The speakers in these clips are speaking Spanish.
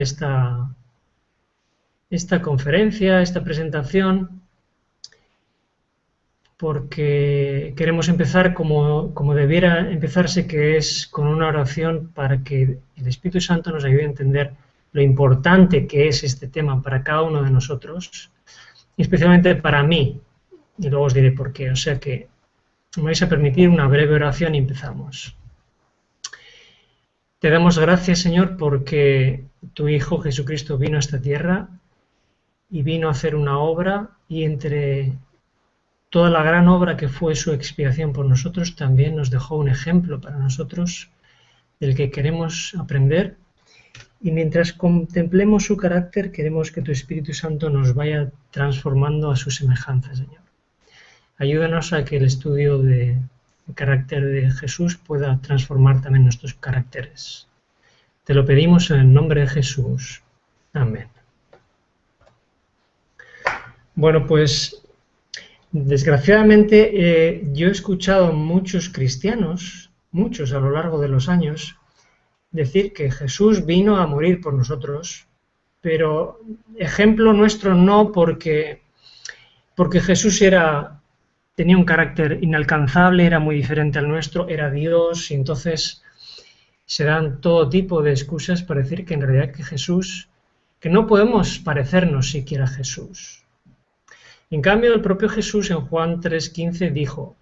esta conferencia, esta presentación, porque queremos empezar como debiera empezarse, que es con una oración para que el Espíritu Santo nos ayude a entender lo importante que es este tema para cada uno de nosotros, y especialmente para mí, y luego os diré por qué. O sea que me vais a permitir una breve oración y empezamos. Te damos gracias, Señor, porque tu Hijo Jesucristo vino a esta tierra y vino a hacer una obra, y entre toda la gran obra que fue su expiación por nosotros, también nos dejó un ejemplo para nosotros del que queremos aprender. Y mientras contemplemos su carácter, queremos que tu Espíritu Santo nos vaya transformando a su semejanza, Señor. Ayúdanos a que el estudio del carácter de Jesús pueda transformar también nuestros caracteres. Te lo pedimos en el nombre de Jesús. Amén. Bueno, pues desgraciadamente yo he escuchado a muchos cristianos, muchos a lo largo de los años, decir que Jesús vino a morir por nosotros, pero ejemplo nuestro no, porque Jesús tenía un carácter inalcanzable, era muy diferente al nuestro, era Dios, y entonces se dan todo tipo de excusas para decir que en realidad que no podemos parecernos siquiera a Jesús. En cambio, el propio Jesús en Juan 3:15 dijo: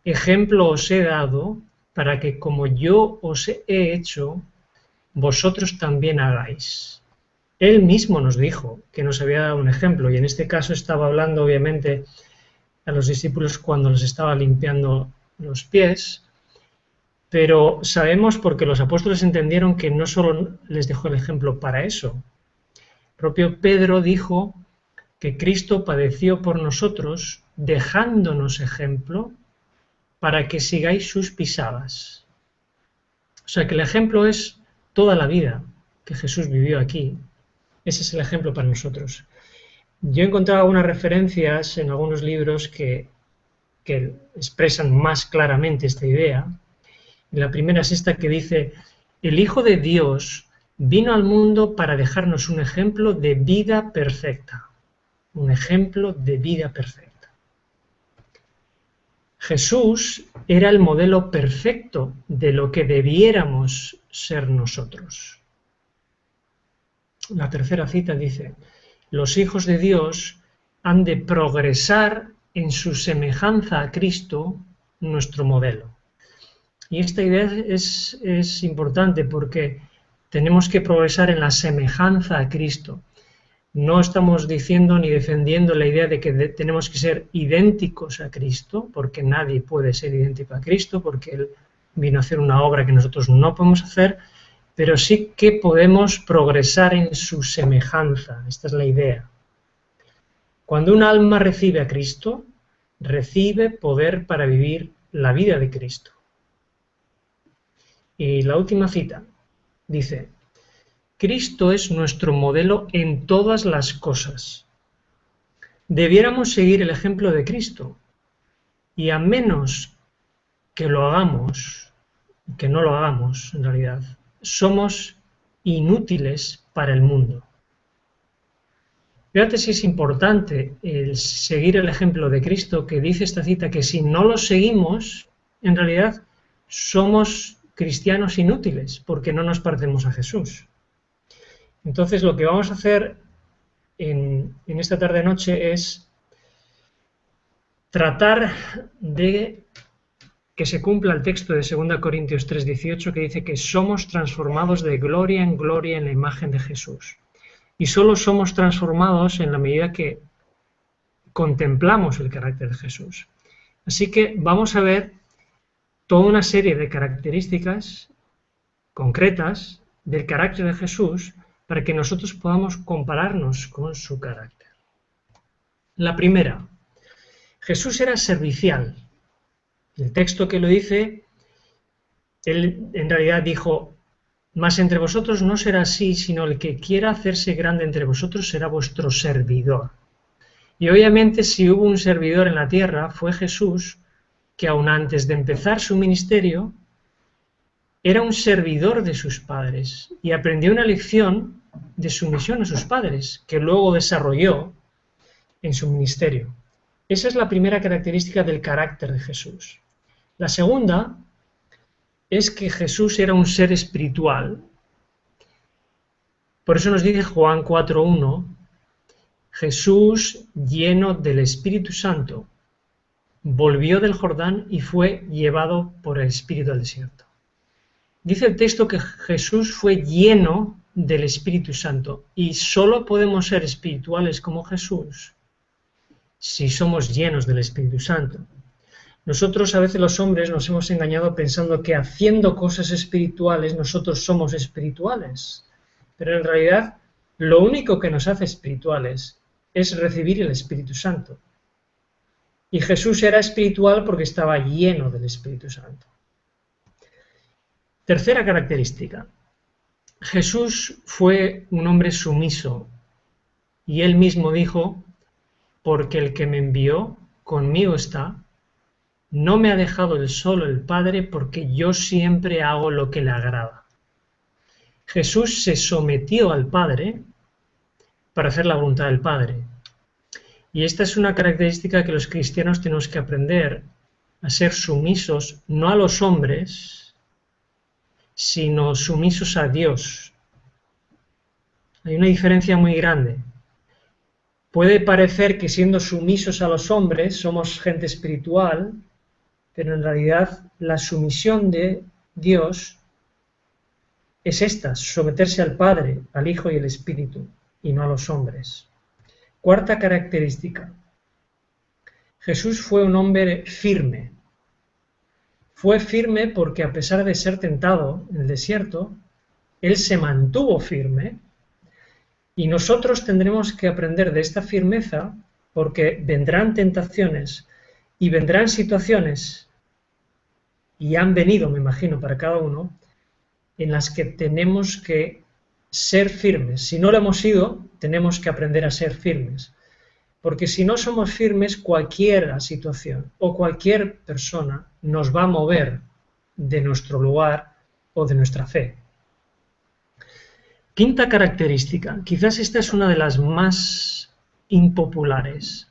ejemplo os he dado para que como yo os he hecho, vosotros también hagáis. Él mismo nos dijo que nos había dado un ejemplo, y en este caso estaba hablando obviamente a los discípulos cuando les estaba limpiando los pies, pero sabemos, porque los apóstoles entendieron, que no solo les dejó el ejemplo para eso. El propio Pedro dijo que Cristo padeció por nosotros, dejándonos ejemplo para que sigáis sus pisadas. O sea que el ejemplo es toda la vida que Jesús vivió aquí. Ese es el ejemplo para nosotros. Yo he encontrado algunas referencias en algunos libros que expresan más claramente esta idea. La primera es esta, que dice: el Hijo de Dios vino al mundo para dejarnos un ejemplo de vida perfecta. Un ejemplo de vida perfecta. Jesús era el modelo perfecto de lo que debiéramos ser nosotros. La tercera cita dice: los hijos de Dios han de progresar en su semejanza a Cristo, nuestro modelo. Y esta idea es importante, porque tenemos que progresar en la semejanza a Cristo. No estamos diciendo ni defendiendo la idea de que tenemos que ser idénticos a Cristo, porque nadie puede ser idéntico a Cristo, porque Él vino a hacer una obra que nosotros no podemos hacer, pero sí que podemos progresar en su semejanza. Esta es la idea. Cuando un alma recibe a Cristo, recibe poder para vivir la vida de Cristo. Y la última cita dice: Cristo es nuestro modelo en todas las cosas. Debiéramos seguir el ejemplo de Cristo, y a menos que lo hagamos, que no lo hagamos en realidad, somos inútiles para el mundo. Fíjate si es importante el seguir el ejemplo de Cristo, que dice esta cita que si no lo seguimos, en realidad somos cristianos inútiles, porque no nos parecemos a Jesús. Entonces lo que vamos a hacer en esta tarde-noche es tratar de que se cumpla el texto de 2 Corintios 3:18, que dice que somos transformados de gloria en gloria en la imagen de Jesús. Y solo somos transformados en la medida que contemplamos el carácter de Jesús. Así que vamos a ver toda una serie de características concretas del carácter de Jesús para que nosotros podamos compararnos con su carácter. La primera: Jesús era servicial. El texto que lo dice, él en realidad dijo: mas entre vosotros no será así, sino el que quiera hacerse grande entre vosotros será vuestro servidor. Y obviamente, si hubo un servidor en la tierra, fue Jesús, que aun antes de empezar su ministerio, era un servidor de sus padres y aprendió una lección de sumisión a sus padres, que luego desarrolló en su ministerio. Esa es la primera característica del carácter de Jesús. La segunda es que Jesús era un ser espiritual. Por eso nos dice Juan 4:1, Jesús, lleno del Espíritu Santo, volvió del Jordán y fue llevado por el Espíritu al desierto. Dice el texto que Jesús fue lleno del Espíritu Santo y solo podemos ser espirituales como Jesús si somos llenos del Espíritu Santo. Nosotros a veces los hombres nos hemos engañado pensando que haciendo cosas espirituales nosotros somos espirituales, pero en realidad lo único que nos hace espirituales es recibir el Espíritu Santo. Y Jesús era espiritual porque estaba lleno del Espíritu Santo. Tercera característica. Jesús fue un hombre sumiso y él mismo dijo, porque el que me envió conmigo está, no me ha dejado solo el Padre porque yo siempre hago lo que le agrada. Jesús se sometió al Padre para hacer la voluntad del Padre. Y esta es una característica que los cristianos tenemos que aprender, a ser sumisos no a los hombres, sino sumisos a Dios. Hay una diferencia muy grande. Puede parecer que siendo sumisos a los hombres somos gente espiritual, pero en realidad la sumisión de Dios es esta, someterse al Padre, al Hijo y al Espíritu, y no a los hombres. Cuarta característica. Jesús fue un hombre firme. Fue firme porque a pesar de ser tentado en el desierto, él se mantuvo firme y nosotros tendremos que aprender de esta firmeza porque vendrán tentaciones y vendrán situaciones, y han venido, me imagino, para cada uno, en las que tenemos que ser firmes. Si no lo hemos sido, tenemos que aprender a ser firmes. Porque si no somos firmes, cualquier situación o cualquier persona nos va a mover de nuestro lugar o de nuestra fe. Quinta característica, quizás esta es una de las más impopulares.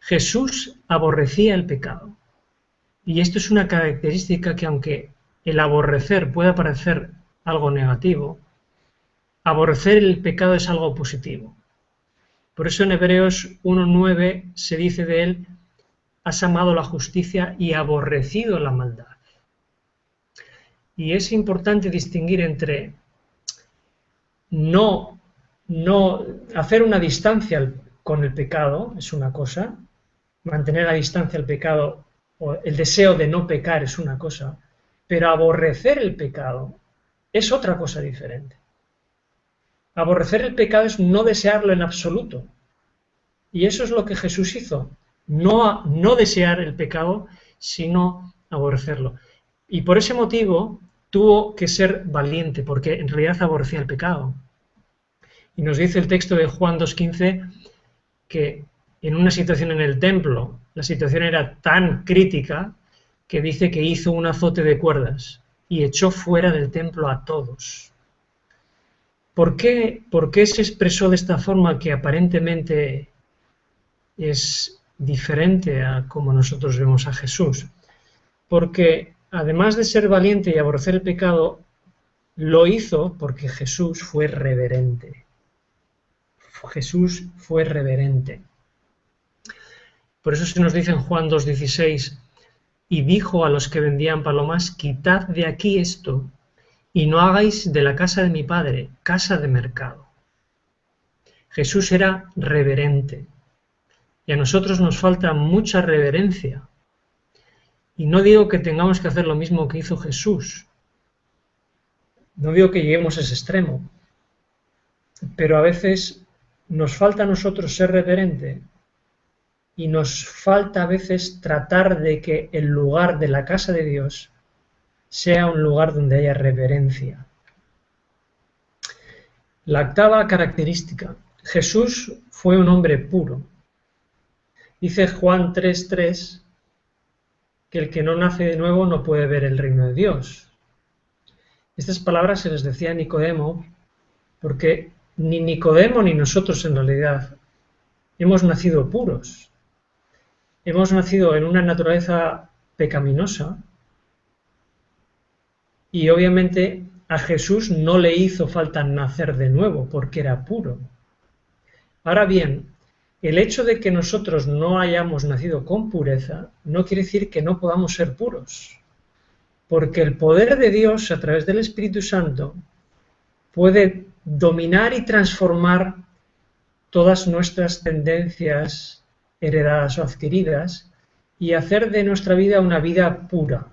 Jesús aborrecía el pecado. Y esto es una característica que, aunque el aborrecer pueda parecer algo negativo, aborrecer el pecado es algo positivo. Por eso en Hebreos 1:9 se dice de él, has amado la justicia y aborrecido la maldad. Y es importante distinguir entre no hacer una distancia con el pecado, es una cosa, mantener a distancia el pecado, o el deseo de no pecar es una cosa, pero aborrecer el pecado es otra cosa diferente. Aborrecer el pecado es no desearlo en absoluto. Y eso es lo que Jesús hizo. No desear el pecado, sino aborrecerlo. Y por ese motivo tuvo que ser valiente, porque en realidad aborrecía el pecado. Y nos dice el texto de Juan 2:15 que en una situación en el templo, la situación era tan crítica que dice que hizo un azote de cuerdas y echó fuera del templo a todos. ¿Por qué se expresó de esta forma que aparentemente es diferente a como nosotros vemos a Jesús? Porque además de ser valiente y aborrecer el pecado, lo hizo porque Jesús fue reverente. Jesús fue reverente. Por eso se nos dice en Juan 2:16, y dijo a los que vendían palomas, quitad de aquí esto, y no hagáis de la casa de mi padre casa de mercado. Jesús era reverente, y a nosotros nos falta mucha reverencia. Y no digo que tengamos que hacer lo mismo que hizo Jesús, no digo que lleguemos a ese extremo, pero a veces nos falta a nosotros ser reverente y nos falta a veces tratar de que el lugar de la casa de Dios sea un lugar donde haya reverencia. La octava característica, Jesús fue un hombre puro. Dice Juan 3:3 que el que no nace de nuevo no puede ver el reino de Dios. Estas palabras se les decía a Nicodemo porque ni Nicodemo ni nosotros en realidad hemos nacido puros. Hemos nacido en una naturaleza pecaminosa y obviamente a Jesús no le hizo falta nacer de nuevo porque era puro. Ahora bien, el hecho de que nosotros no hayamos nacido con pureza no quiere decir que no podamos ser puros, porque el poder de Dios a través del Espíritu Santo puede dominar y transformar todas nuestras tendencias heredadas o adquiridas y hacer de nuestra vida una vida pura,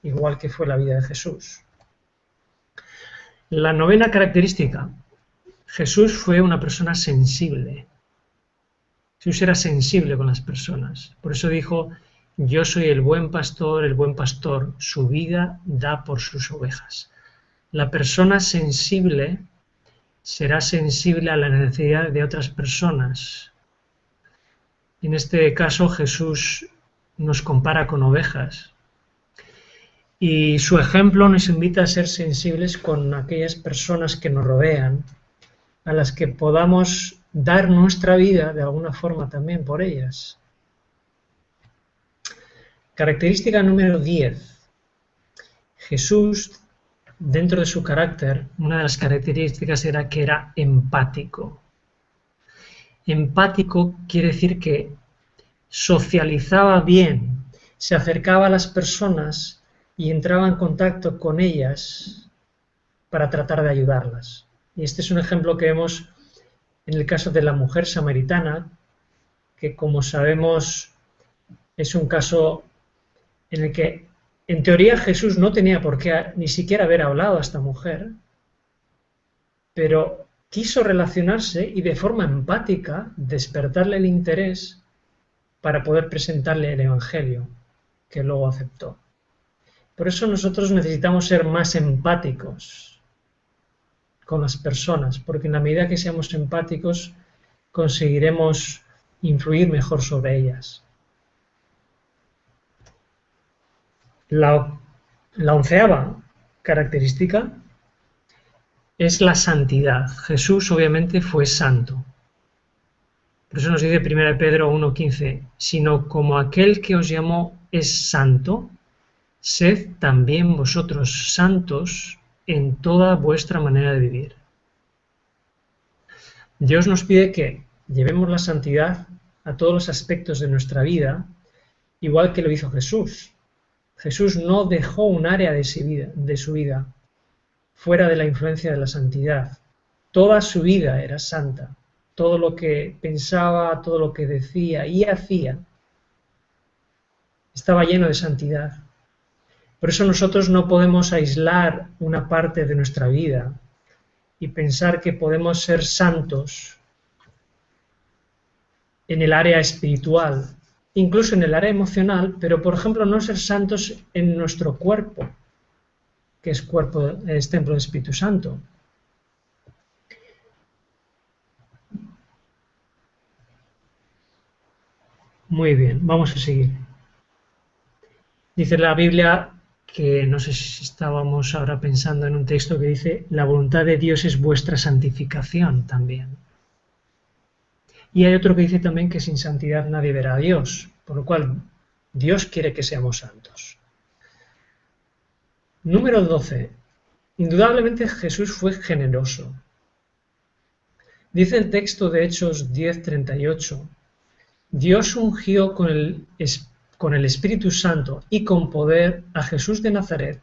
igual que fue la vida de Jesús. La novena característica: Jesús fue una persona sensible. Jesús era sensible con las personas. Por eso dijo: yo soy el buen pastor su vida da por sus ovejas. La persona sensible será sensible a la necesidad de otras personas. En este caso Jesús nos compara con ovejas. Y su ejemplo nos invita a ser sensibles con aquellas personas que nos rodean, a las que podamos dar nuestra vida de alguna forma también por ellas. Característica número 10. Jesús, dentro de su carácter, una de las características era que era empático. Empático quiere decir que socializaba bien, se acercaba a las personas y entraba en contacto con ellas para tratar de ayudarlas. Y este es un ejemplo que vemos en el caso de la mujer samaritana, que como sabemos es un caso en el que en teoría Jesús no tenía por qué ni siquiera haber hablado a esta mujer, pero quiso relacionarse y de forma empática despertarle el interés para poder presentarle el Evangelio, que luego aceptó. Por eso nosotros necesitamos ser más empáticos con las personas, porque en la medida que seamos empáticos conseguiremos influir mejor sobre ellas. La 11ª característica es la santidad. Jesús obviamente fue santo. Por eso nos dice 1 Pedro 1:15, sino como aquel que os llamó es santo, sed también vosotros santos en toda vuestra manera de vivir. Dios nos pide que llevemos la santidad a todos los aspectos de nuestra vida, igual que lo hizo Jesús. Jesús no dejó un área de su vida fuera de la influencia de la santidad. Toda su vida era santa. Todo lo que pensaba, todo lo que decía y hacía estaba lleno de santidad. Por eso nosotros no podemos aislar una parte de nuestra vida y pensar que podemos ser santos en el área espiritual, incluso en el área emocional, pero por ejemplo no ser santos en nuestro cuerpo, que es templo del Espíritu Santo. Muy bien, vamos a seguir. Dice la Biblia que, no sé si estábamos ahora pensando en un texto que dice, la voluntad de Dios es vuestra santificación también. Y hay otro que dice también que sin santidad nadie verá a Dios, por lo cual Dios quiere que seamos santos. Número 12. Indudablemente Jesús fue generoso. Dice el texto de Hechos 10:38, Dios ungió con el Espíritu Santo y con poder a Jesús de Nazaret,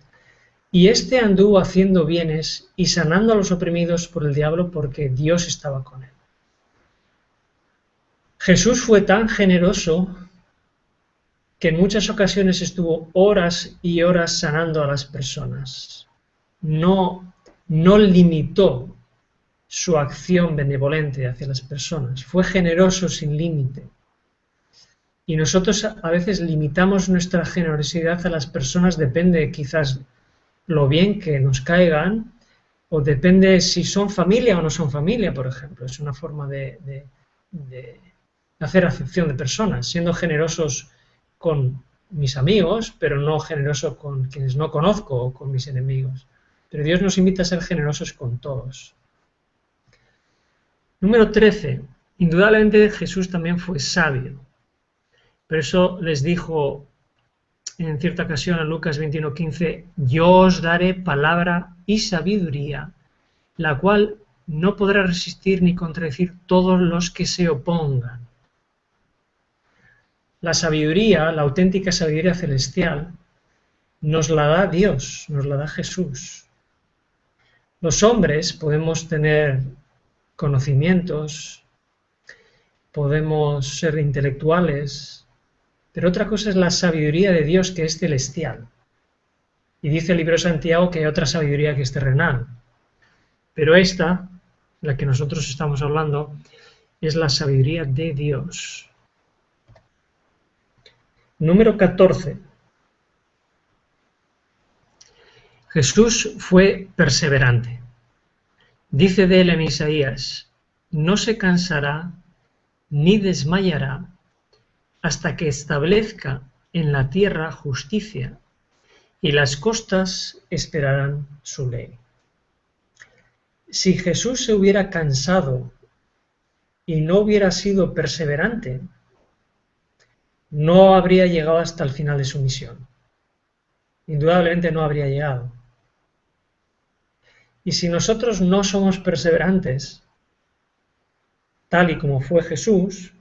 y éste anduvo haciendo bienes y sanando a los oprimidos por el diablo porque Dios estaba con él. Jesús fue tan generoso que en muchas ocasiones estuvo horas y horas sanando a las personas. No limitó su acción benevolente hacia las personas, fue generoso sin límite. Y nosotros a veces limitamos nuestra generosidad a las personas, depende quizás lo bien que nos caigan, o depende si son familia o no son familia, por ejemplo. Es una forma de hacer acepción de personas, siendo generosos con mis amigos, pero no generoso con quienes no conozco o con mis enemigos. Pero Dios nos invita a ser generosos con todos. Número 13. Indudablemente Jesús también fue sabio. Por eso les dijo en cierta ocasión en Lucas 21:15, yo os daré palabra y sabiduría, la cual no podrá resistir ni contradecir todos los que se opongan. La sabiduría, la auténtica sabiduría celestial, nos la da Dios, nos la da Jesús. Los hombres podemos tener conocimientos, podemos ser intelectuales, pero otra cosa es la sabiduría de Dios que es celestial. Y dice el libro de Santiago que hay otra sabiduría que es terrenal. Pero esta, la que nosotros estamos hablando, es la sabiduría de Dios. Número 14. Jesús fue perseverante. Dice de él en Isaías, no se cansará ni desmayará hasta que establezca en la tierra justicia, y las costas esperarán su ley. Si Jesús se hubiera cansado y no hubiera sido perseverante, no habría llegado hasta el final de su misión. Indudablemente no habría llegado. Y si nosotros no somos perseverantes, tal y como fue Jesús,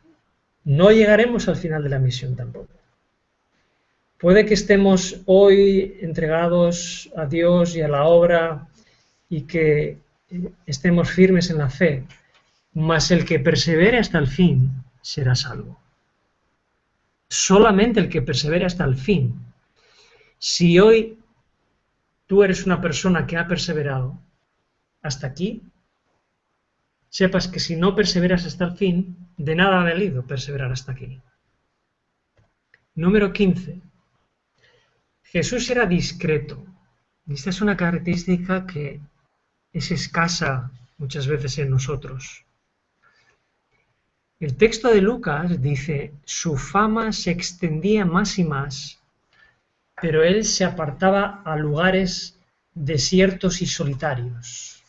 no llegaremos al final de la misión tampoco. Puede que estemos hoy entregados a Dios y a la obra y que estemos firmes en la fe, mas el que persevere hasta el fin será salvo. Solamente el que persevere hasta el fin. Si hoy tú eres una persona que ha perseverado hasta aquí, sepas que si no perseveras hasta el fin, de nada ha valido perseverar hasta aquí. Número 15. Jesús era discreto. Esta es una característica que es escasa muchas veces en nosotros. El texto de Lucas dice, su fama se extendía más y más, pero él se apartaba a lugares desiertos y solitarios.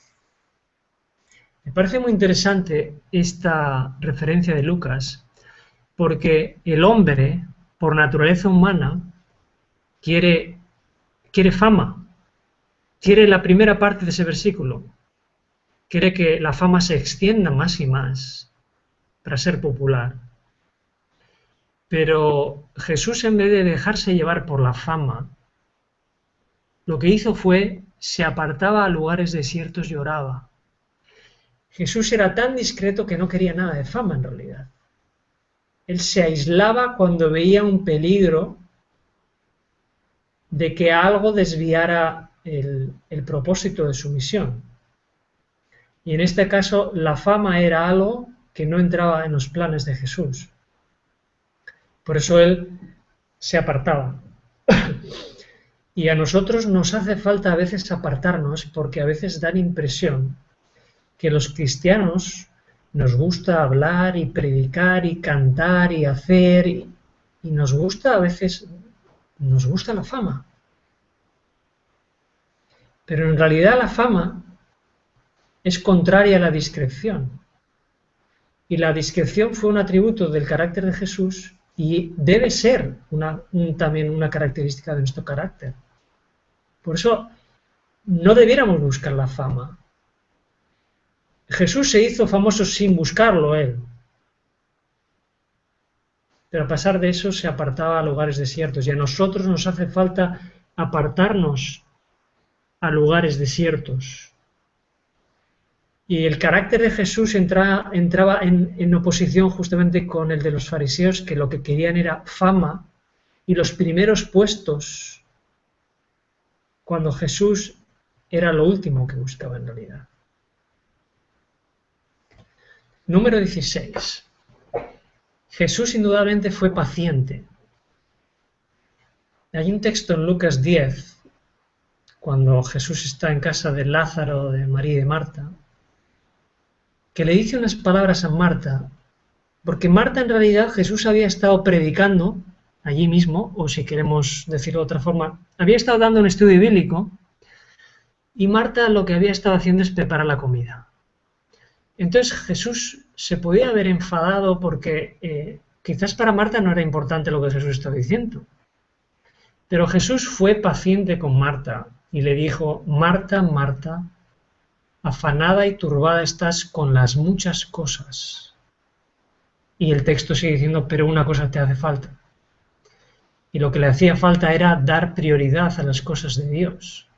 Me parece muy interesante esta referencia de Lucas, porque el hombre, por naturaleza humana, quiere fama, quiere la primera parte de ese versículo, quiere que la fama se extienda más y más para ser popular. Pero Jesús, en vez de dejarse llevar por la fama, lo que hizo fue, se apartaba a lugares desiertos y oraba. Jesús era tan discreto que no quería nada de fama en realidad. Él se aislaba cuando veía un peligro de que algo desviara el propósito de su misión. Y en este caso, la fama era algo que no entraba en los planes de Jesús. Por eso él se apartaba. Y a nosotros nos hace falta a veces apartarnos porque a veces dan impresión que los cristianos nos gusta hablar y predicar y cantar y hacer y nos gusta a veces, nos gusta la fama. Pero en realidad la fama es contraria a la discreción. Y la discreción fue un atributo del carácter de Jesús y debe ser también una característica de nuestro carácter. Por eso no debiéramos buscar la fama. Jesús se hizo famoso sin buscarlo él. Pero a pesar de eso se apartaba a lugares desiertos y a nosotros nos hace falta apartarnos a lugares desiertos. Y el carácter de Jesús entraba en oposición justamente con el de los fariseos, que lo que querían era fama y los primeros puestos, cuando Jesús era lo último que buscaba en realidad. Número 16. Jesús indudablemente fue paciente. Hay un texto en Lucas 10, cuando Jesús está en casa de Lázaro, de María y de Marta, que le dice unas palabras a Marta, porque Marta en realidad Jesús había estado predicando allí mismo, o si queremos decirlo de otra forma, había estado dando un estudio bíblico y Marta lo que había estado haciendo es preparar la comida. Entonces Jesús se podía haber enfadado porque quizás para Marta no era importante lo que Jesús estaba diciendo. Pero Jesús fue paciente con Marta y le dijo: Marta, Marta, afanada y turbada estás con las muchas cosas. Y el texto sigue diciendo: pero una cosa te hace falta. Y lo que le hacía falta era dar prioridad a las cosas de Dios.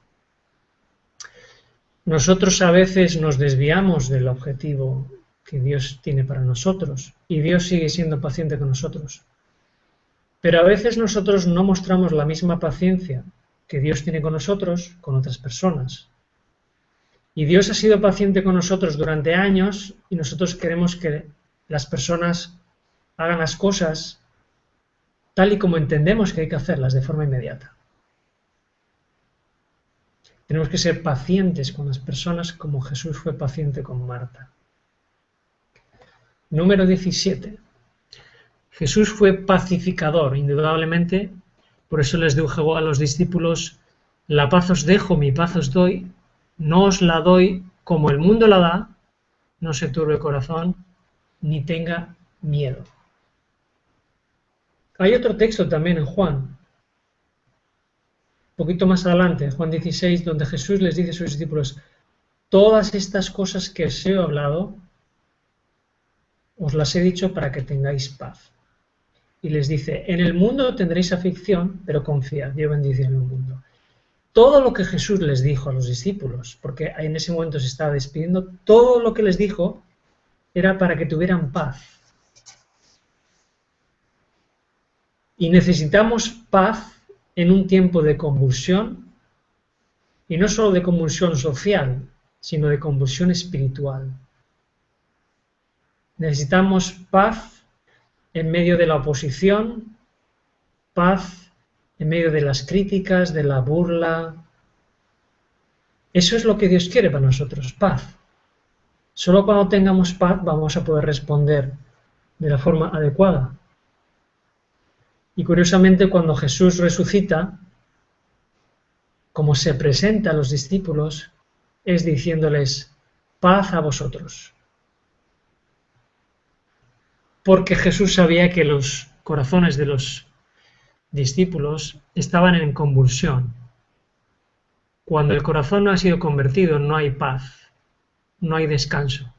Nosotros a veces nos desviamos del objetivo que Dios tiene para nosotros, y Dios sigue siendo paciente con nosotros. Pero a veces nosotros no mostramos la misma paciencia que Dios tiene con nosotros, con otras personas. Y Dios ha sido paciente con nosotros durante años y nosotros queremos que las personas hagan las cosas tal y como entendemos que hay que hacerlas, de forma inmediata. Tenemos que ser pacientes con las personas como Jesús fue paciente con Marta. Número 17. Jesús fue pacificador, indudablemente. Por eso les dijo a los discípulos: la paz os dejo, mi paz os doy. No os la doy como el mundo la da. No se turbe el corazón, ni tenga miedo. Hay otro texto también en Juan, un poquito más adelante, Juan 16, donde Jesús les dice a sus discípulos: todas estas cosas que os he hablado, os las he dicho para que tengáis paz. Y les dice: en el mundo tendréis aflicción, pero confiad, yo bendice en el mundo. Todo lo que Jesús les dijo a los discípulos, porque en ese momento se estaba despidiendo, todo lo que les dijo era para que tuvieran paz. Y necesitamos paz en un tiempo de convulsión, y no solo de convulsión social, sino de convulsión espiritual. Necesitamos paz en medio de la oposición, paz en medio de las críticas, de la burla. Eso es lo que Dios quiere para nosotros, paz. Solo cuando tengamos paz vamos a poder responder de la forma adecuada. Y curiosamente, cuando Jesús resucita, como se presenta a los discípulos, es diciéndoles: paz a vosotros. Porque Jesús sabía que los corazones de los discípulos estaban en convulsión. Cuando el corazón no ha sido convertido, no hay paz, no hay descanso.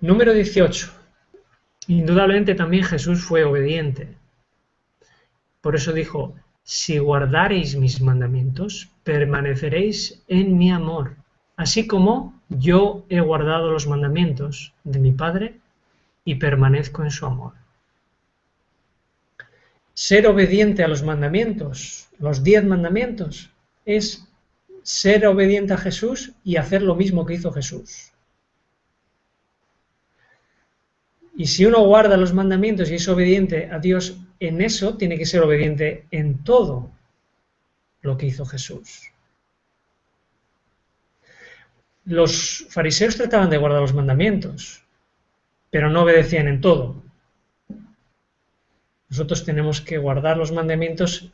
Número 18. Indudablemente también Jesús fue obediente. Por eso dijo: si guardareis mis mandamientos, permaneceréis en mi amor, así como yo he guardado los mandamientos de mi Padre y permanezco en su amor. Ser obediente a los mandamientos, los 10 mandamientos, es ser obediente a Jesús y hacer lo mismo que hizo Jesús. Y si uno guarda los mandamientos y es obediente a Dios en eso, tiene que ser obediente en todo lo que hizo Jesús. Los fariseos trataban de guardar los mandamientos, pero no obedecían en todo. Nosotros tenemos que guardar los mandamientos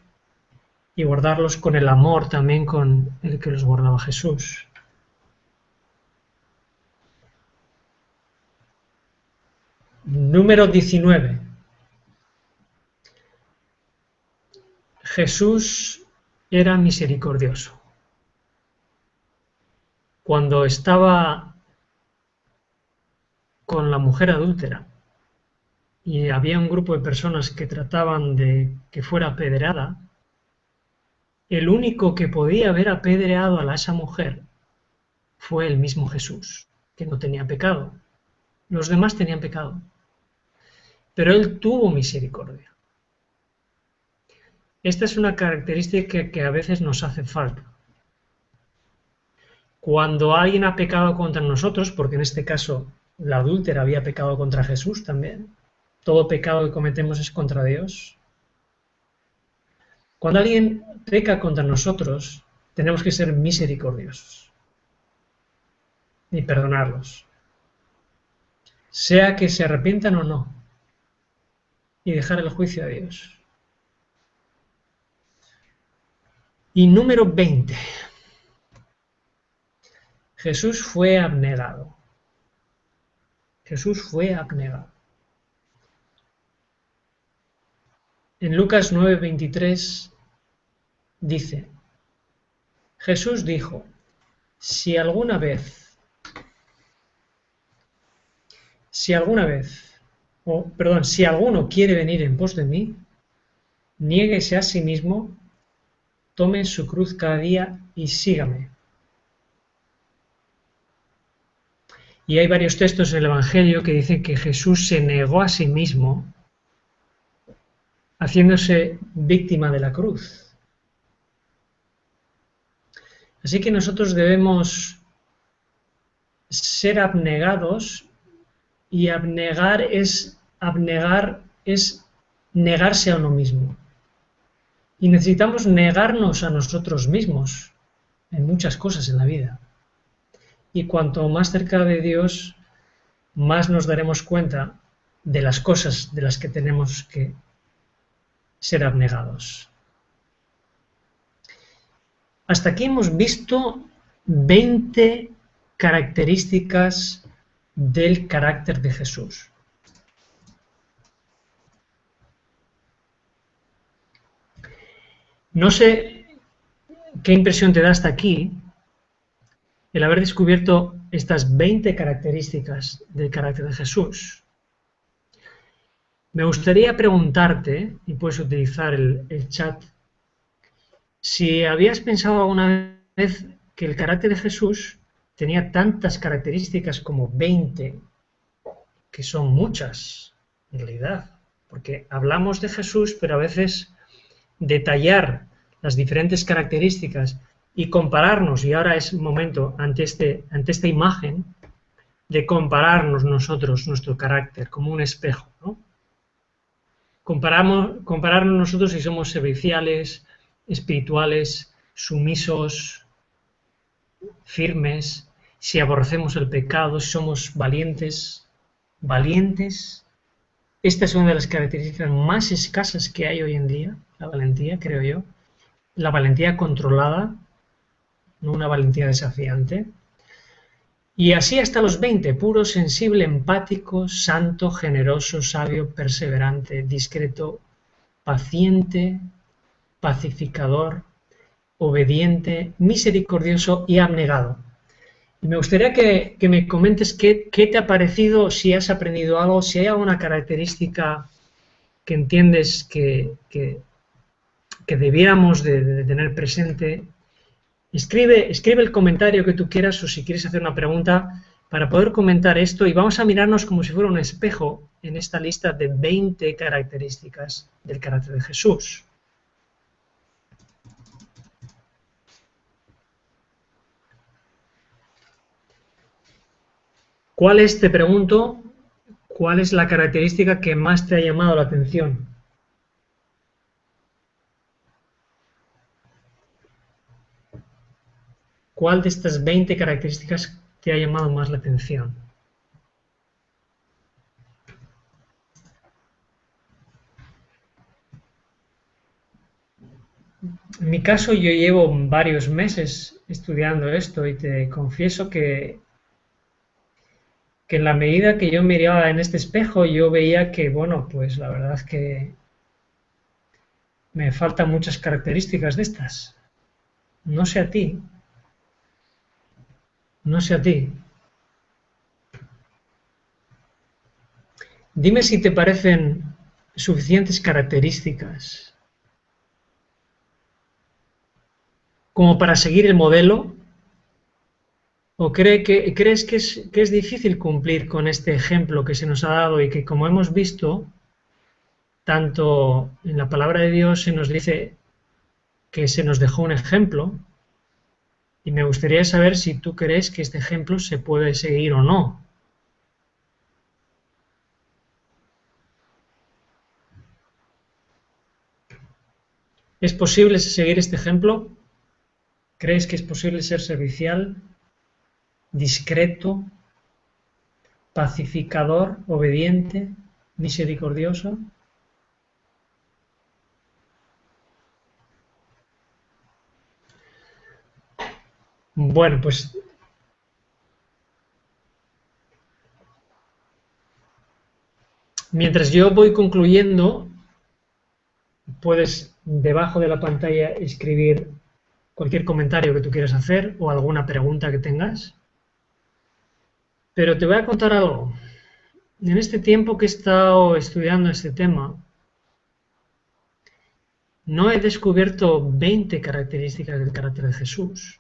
y guardarlos con el amor también con el que los guardaba Jesús. Número 19. Jesús era misericordioso. Cuando estaba con la mujer adúltera y había un grupo de personas que trataban de que fuera apedreada, el único que podía haber apedreado a esa mujer fue el mismo Jesús, que no tenía pecado. Los demás tenían pecado. Pero él tuvo misericordia. Esta es una característica que a veces nos hace falta. Cuando alguien ha pecado contra nosotros, porque en este caso la adúltera había pecado contra Jesús también, todo pecado que cometemos es contra Dios. Cuando alguien peca contra nosotros, tenemos que ser misericordiosos y perdonarlos, sea que se arrepientan o no, y dejar el juicio a Dios. Y número 20. Jesús fue abnegado. Jesús fue abnegado. En Lucas 9:23 dice, Jesús dijo, si alguna vez, si alguno quiere venir en pos de mí, niéguese a sí mismo, tome su cruz cada día y sígame. Y hay varios textos en el Evangelio que dicen que Jesús se negó a sí mismo, haciéndose víctima de la cruz. Así que nosotros debemos ser abnegados, y abnegar es negarse a uno mismo. Y necesitamos negarnos a nosotros mismos en muchas cosas en la vida. Y cuanto más cerca de Dios, más nos daremos cuenta de las cosas de las que tenemos que ser abnegados. Hasta aquí hemos visto 20 características del carácter de Jesús. No sé qué impresión te da hasta aquí el haber descubierto estas 20 características del carácter de Jesús. Me gustaría preguntarte, y puedes utilizar el chat, si habías pensado alguna vez que el carácter de Jesús tenía tantas características como 20, que son muchas, en realidad, porque hablamos de Jesús, pero a veces detallar las diferentes características y compararnos, y ahora es momento ante esta imagen de compararnos nosotros, nuestro carácter, como un espejo, ¿no? Compararnos nosotros si somos serviciales, espirituales, sumisos, firmes, si aborrecemos el pecado, si somos valientes. Esta es una de las características más escasas que hay hoy en día, la valentía, creo yo. La valentía controlada, no una valentía desafiante. Y así hasta los 20, puro, sensible, empático, santo, generoso, sabio, perseverante, discreto, paciente, pacificador, obediente, misericordioso y abnegado. Y me gustaría que me comentes qué te ha parecido, si has aprendido algo, si hay alguna característica que entiendes que debiéramos de tener presente. Escribe el comentario que tú quieras o si quieres hacer una pregunta para poder comentar esto y vamos a mirarnos como si fuera un espejo en esta lista de 20 características del carácter de Jesús. Te pregunto, cuál es la característica que más te ha llamado la atención? ¿Cuál de estas 20 características te ha llamado más la atención? En mi caso, yo llevo varios meses estudiando esto y te confieso que en la medida que yo miraba en este espejo, yo veía que, bueno, pues la verdad es que me faltan muchas características de estas. No sé a ti. No sé a ti. Dime si te parecen suficientes características como para seguir el modelo, o crees que es difícil cumplir con este ejemplo que se nos ha dado y que, como hemos visto, tanto en la palabra de Dios se nos dice que se nos dejó un ejemplo, y me gustaría saber si tú crees que este ejemplo se puede seguir o no. ¿Es posible seguir este ejemplo? ¿Crees que es posible ser servicial, discreto, pacificador, obediente, misericordioso? Bueno, pues Mientras yo voy concluyendo, puedes debajo de la pantalla escribir cualquier comentario que tú quieras hacer o alguna pregunta que tengas. Pero te voy a contar algo. En este tiempo que he estado estudiando este tema, no he descubierto 20 características del carácter de Jesús.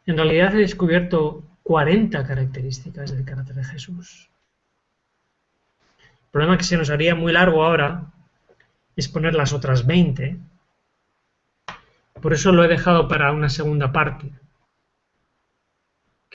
En realidad he descubierto 40 características del carácter de Jesús. El problema que se nos haría muy largo ahora es poner las otras 20. Por eso lo he dejado para una segunda parte.